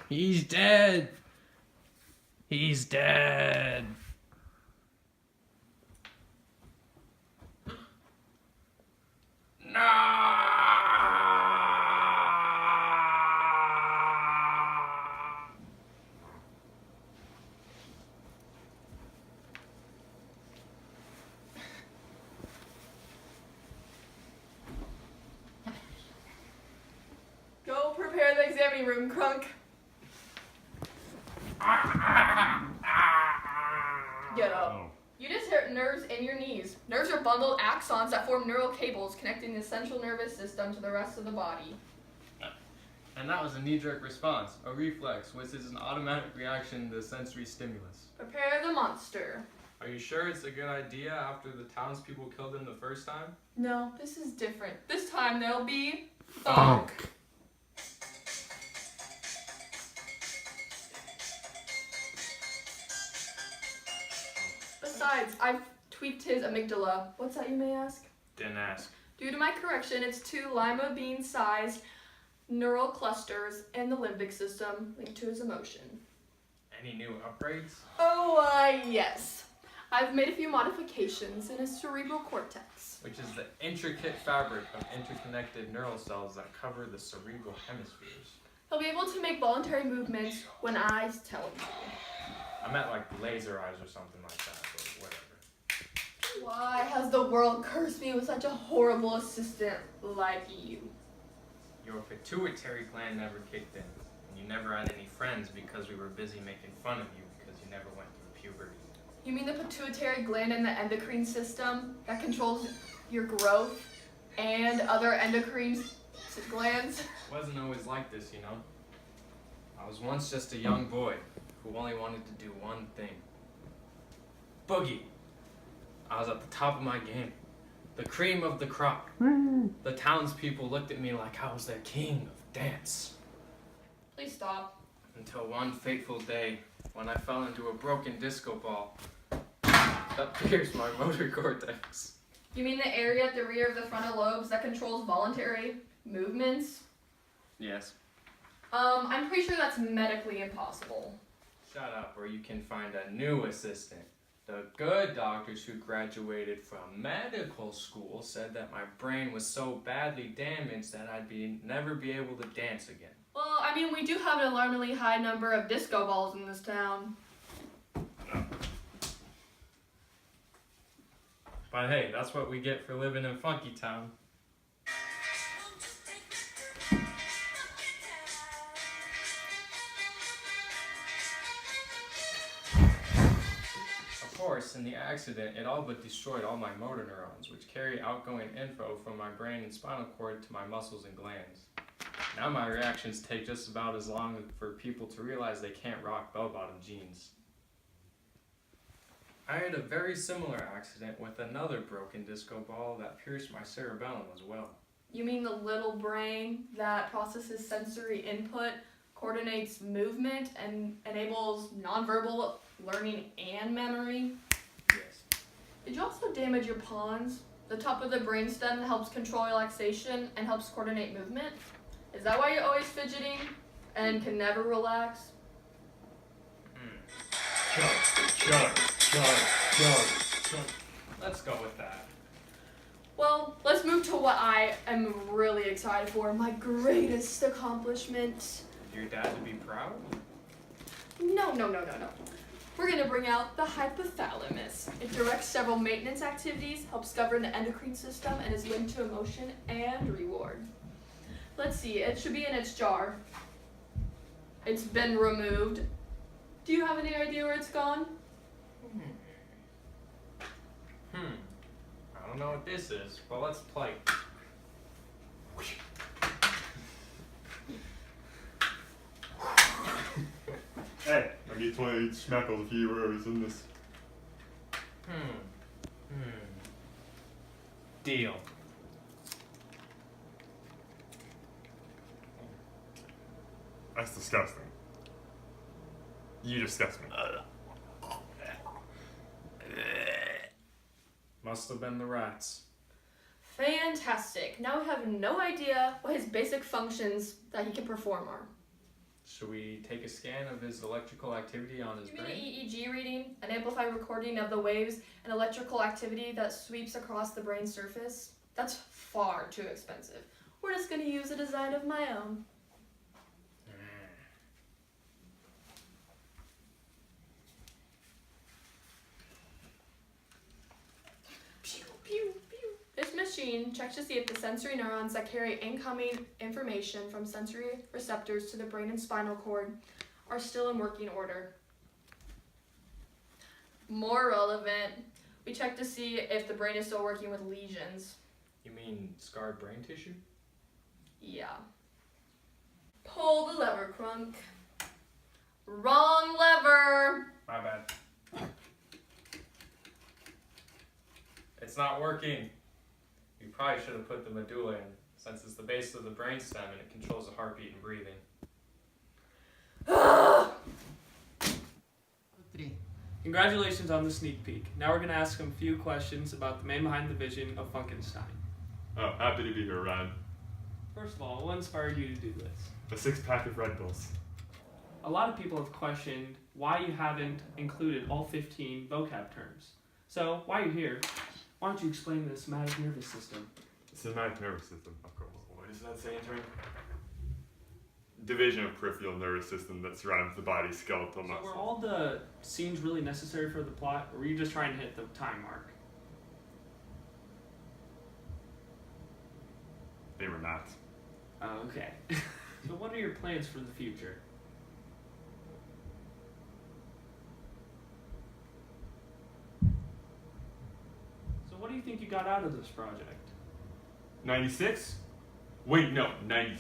He's dead. He's dead. Go prepare the examining room, Crunk. Get up. You just hurt nerves in your knees. Nerves are bundled axons that form neural cables connecting the central nervous system to the rest of the body. And that was a knee-jerk response, a reflex, which is an automatic reaction to sensory stimulus. Prepare the monster. Are you sure it's a good idea after the townspeople killed him the first time? No, this is different. This time there'll be thunk. Besides, I've tweaked his amygdala. What's that, you may ask? Didn't ask. Due to my correction, it's 2 lima bean-sized neural clusters in the limbic system linked to his emotion. Any new upgrades? Oh, yes. I've made a few modifications in his cerebral cortex. Which is the intricate fabric of interconnected neural cells that cover the cerebral hemispheres. He'll be able to make voluntary movements when I tell him to. I meant like laser eyes or something like that, or whatever. Why has the world cursed me with such a horrible assistant like you? Your pituitary gland never kicked in, and you never had any friends because we were busy making fun of you because you never went through puberty. You mean the pituitary gland in the endocrine system that controls your growth and other endocrine glands? It wasn't always like this, you know. I was once just a young boy who only wanted to do one thing. Boogie. I was at the top of my game. The cream of the crop. The townspeople looked at me like I was their king of dance. Please stop. Until one fateful day when I fell into a broken disco ball that pierced my motor cortex. You mean the area at the rear of the frontal lobes that controls voluntary movements? Yes. I'm pretty sure that's medically impossible. Shut up or you can find a new assistant. The good doctors who graduated from medical school said that my brain was so badly damaged that I'd never be able to dance again. Well, I mean, we do have an alarmingly high number of disco balls in this town. But hey, that's what we get for living in Funky Town. Of course, in the accident, it all but destroyed all my motor neurons, which carry outgoing info from my brain and spinal cord to my muscles and glands. Now my reactions take just about as long for people to realize they can't rock bell-bottom jeans. I had a very similar accident with another broken disco ball that pierced my cerebellum as well. You mean the little brain that processes sensory input, coordinates movement, and enables nonverbal learning and memory? Yes. Did you also damage your pons? The top of the brainstem that helps control relaxation and helps coordinate movement? Is that why you're always fidgeting and can never relax? Chug. Let's go with that. Well, let's move to what I am really excited for, my greatest accomplishment. Your dad to be proud? No. We're gonna bring out the hypothalamus. It directs several maintenance activities, helps govern the endocrine system, and is linked to emotion and reward. Let's see, it should be in its jar. It's been removed. Do you have any idea where it's gone? I don't know what this is, but let's play. Hey, I get 28 schmeckles if you were always in this. Deal. That's disgusting. You disgust me. Must have been the rats. Fantastic. Now we have no idea what his basic functions that he can perform are. Should we take a scan of his electrical activity on his You mean an brain? EEG reading? An amplified recording of the waves and electrical activity that sweeps across the brain surface? That's far too expensive. We're just gonna use a design of my own. Pew, pew, pew. This machine checks to see if the sensory neurons that carry incoming information from sensory receptors to the brain and spinal cord are still in working order. More relevant, we check to see if the brain is still working with lesions. You mean scarred brain tissue? Yeah. Pull the lever, Crunk. Wrong lever! My bad. It's not working. You probably should have put the medulla in, since it's the base of the brainstem and it controls the heartbeat and breathing. Congratulations on the sneak peek. Now we're going to ask him a few questions about the man behind the vision of Funkenstein. Oh, happy to be here, Ryan. First of all, what inspired you to do this? A 6-pack of Red Bulls. A lot of people have questioned why you haven't included all 15 vocab terms. So, while you're here, why don't you explain the somatic nervous system? Somatic nervous system, of course. What does that say in turn? Division of peripheral nervous system that surrounds the body's skeletal So muscles. were all the scenes really necessary for the plot, or were you just trying to hit the time mark? They were not. Oh, okay. So what are your plans for the future? So what do you think you got out of this project? 96? Wait, no, 97%.